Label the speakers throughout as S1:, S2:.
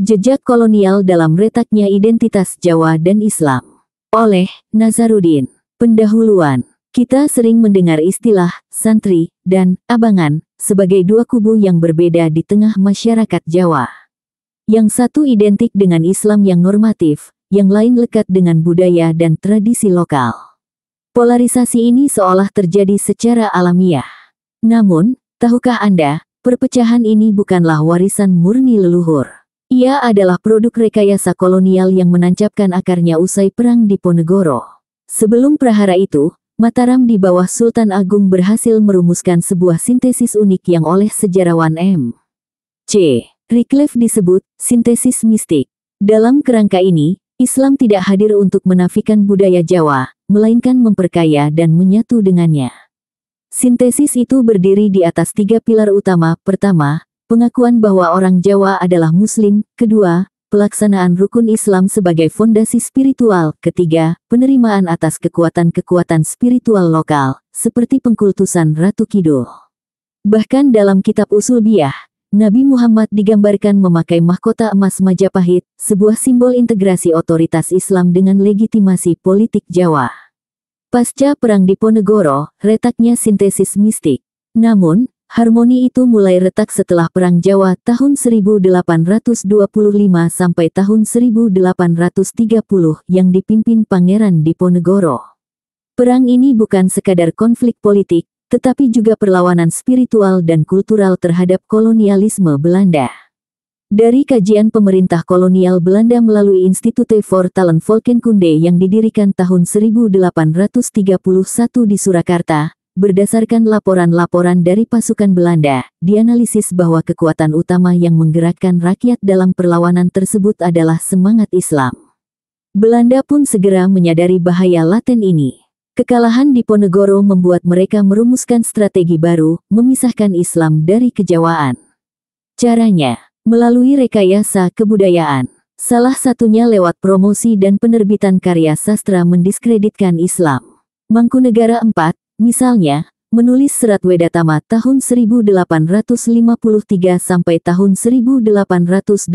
S1: Jejak kolonial dalam retaknya identitas Jawa dan Islam. Oleh Nazarudin. Pendahuluan. Kita sering mendengar istilah santri dan abangan sebagai dua kubu yang berbeda di tengah masyarakat Jawa. Yang satu identik dengan Islam yang normatif, yang lain lekat dengan budaya dan tradisi lokal. Polarisasi ini seolah terjadi secara alamiah. Namun, tahukah Anda, perpecahan ini bukanlah warisan murni leluhur. Ia adalah produk rekayasa kolonial yang menancapkan akarnya usai perang Diponegoro. Sebelum prahara itu, Mataram di bawah Sultan Agung berhasil merumuskan sebuah sintesis unik yang oleh sejarawan M.C. Wycliffe disebut sintesis mistik. Dalam kerangka ini, Islam tidak hadir untuk menafikan budaya Jawa, melainkan memperkaya dan menyatu dengannya. Sintesis itu berdiri di atas 3 pilar utama. Pertama, pengakuan bahwa orang Jawa adalah Muslim. Kedua, pelaksanaan rukun Islam sebagai fondasi spiritual. Ketiga, penerimaan atas kekuatan-kekuatan spiritual lokal, seperti pengkultusan Ratu Kidul. Bahkan dalam kitab Usul Biyah, Nabi Muhammad digambarkan memakai mahkota emas Majapahit, sebuah simbol integrasi otoritas Islam dengan legitimasi politik Jawa. Pasca Perang Diponegoro, retaknya sintesis mistik. Namun, harmoni itu mulai retak setelah Perang Jawa tahun 1825 sampai tahun 1830 yang dipimpin Pangeran Diponegoro. Perang ini bukan sekadar konflik politik, tetapi juga perlawanan spiritual dan kultural terhadap kolonialisme Belanda. Dari kajian pemerintah kolonial Belanda melalui Institute for Talenvolkenkunde yang didirikan tahun 1831 di Surakarta, berdasarkan laporan-laporan dari pasukan Belanda, dianalisis bahwa kekuatan utama yang menggerakkan rakyat dalam perlawanan tersebut adalah semangat Islam. Belanda pun segera menyadari bahaya laten ini. Kekalahan Diponegoro membuat mereka merumuskan strategi baru, memisahkan Islam dari kejawaan. Caranya, melalui rekayasa kebudayaan. Salah satunya lewat promosi dan penerbitan karya sastra mendiskreditkan Islam. Mangkunegara IV, misalnya, menulis Serat Wedatama tahun 1853 sampai tahun 1881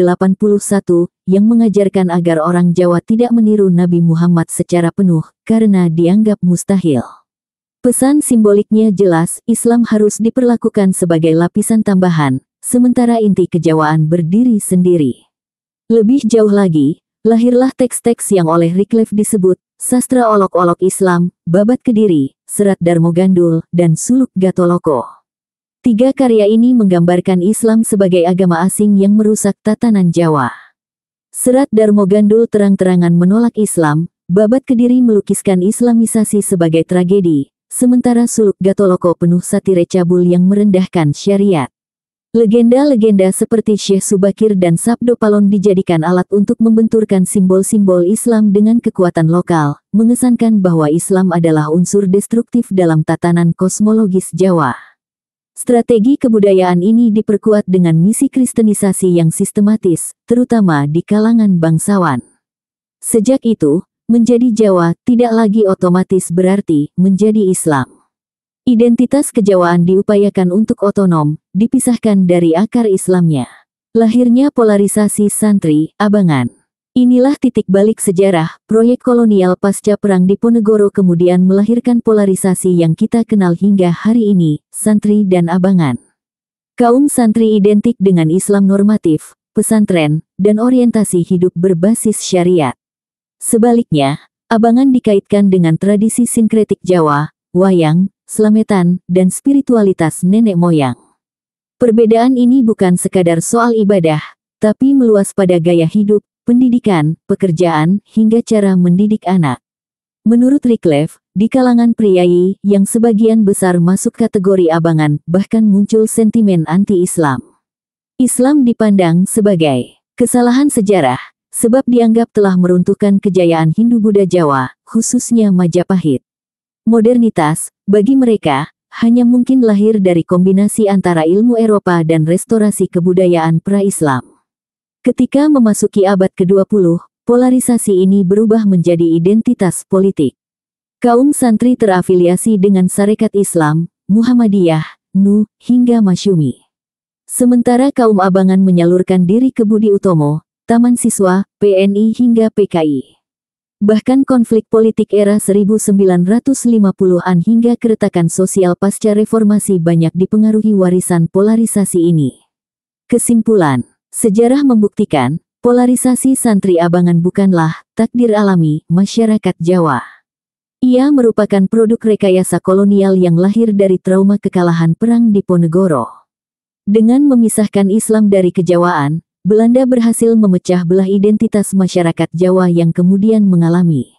S1: yang mengajarkan agar orang Jawa tidak meniru Nabi Muhammad secara penuh karena dianggap mustahil. Pesan simboliknya jelas, Islam harus diperlakukan sebagai lapisan tambahan, sementara inti kejawaan berdiri sendiri. Lebih jauh lagi, lahirlah teks-teks yang oleh Wycliffe disebut Sastra Olok-Olok Islam, Babat Kediri, Serat Darmogandul, dan Suluk Gatoloko. 3 karya ini menggambarkan Islam sebagai agama asing yang merusak tatanan Jawa. Serat Darmogandul terang-terangan menolak Islam, Babat Kediri melukiskan Islamisasi sebagai tragedi, sementara Suluk Gatoloko penuh satire cabul yang merendahkan syariat. Legenda-legenda seperti Syekh Subakir dan Sabdo Palon dijadikan alat untuk membenturkan simbol-simbol Islam dengan kekuatan lokal, mengesankan bahwa Islam adalah unsur destruktif dalam tatanan kosmologis Jawa. Strategi kebudayaan ini diperkuat dengan misi kristenisasi yang sistematis, terutama di kalangan bangsawan. Sejak itu, menjadi Jawa tidak lagi otomatis berarti menjadi Islam. Identitas kejawaan diupayakan untuk otonom, dipisahkan dari akar Islamnya. Lahirnya polarisasi santri, abangan. Inilah titik balik sejarah, proyek kolonial pasca Perang Diponegoro kemudian melahirkan polarisasi yang kita kenal hingga hari ini, santri dan abangan. Kaum santri identik dengan Islam normatif, pesantren, dan orientasi hidup berbasis syariat. Sebaliknya, abangan dikaitkan dengan tradisi sinkretik Jawa, wayang, slametan, dan spiritualitas nenek moyang. Perbedaan ini bukan sekadar soal ibadah, tapi meluas pada gaya hidup, pendidikan, pekerjaan, hingga cara mendidik anak. Menurut Wycliffe, di kalangan priyayi, yang sebagian besar masuk kategori abangan, bahkan muncul sentimen anti-Islam. Islam dipandang sebagai kesalahan sejarah, sebab dianggap telah meruntuhkan kejayaan Hindu-Buddha Jawa, khususnya Majapahit. Modernitas, bagi mereka, hanya mungkin lahir dari kombinasi antara ilmu Eropa dan restorasi kebudayaan pra-Islam. Ketika memasuki abad ke-20, polarisasi ini berubah menjadi identitas politik. Kaum santri terafiliasi dengan Sarekat Islam, Muhammadiyah, NU, hingga Masyumi. Sementara kaum abangan menyalurkan diri ke Budi Utomo, taman siswa, PNI hingga PKI. Bahkan konflik politik era 1950-an hingga keretakan sosial pasca reformasi banyak dipengaruhi warisan polarisasi ini. Kesimpulan, sejarah membuktikan, polarisasi santri abangan bukanlah takdir alami masyarakat Jawa. Ia merupakan produk rekayasa kolonial yang lahir dari trauma kekalahan Perang Diponegoro. Dengan memisahkan Islam dari kejawaan, Belanda berhasil memecah belah identitas masyarakat Jawa yang kemudian mengalami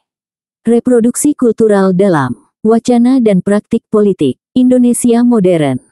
S1: reproduksi kultural dalam wacana dan praktik politik Indonesia modern.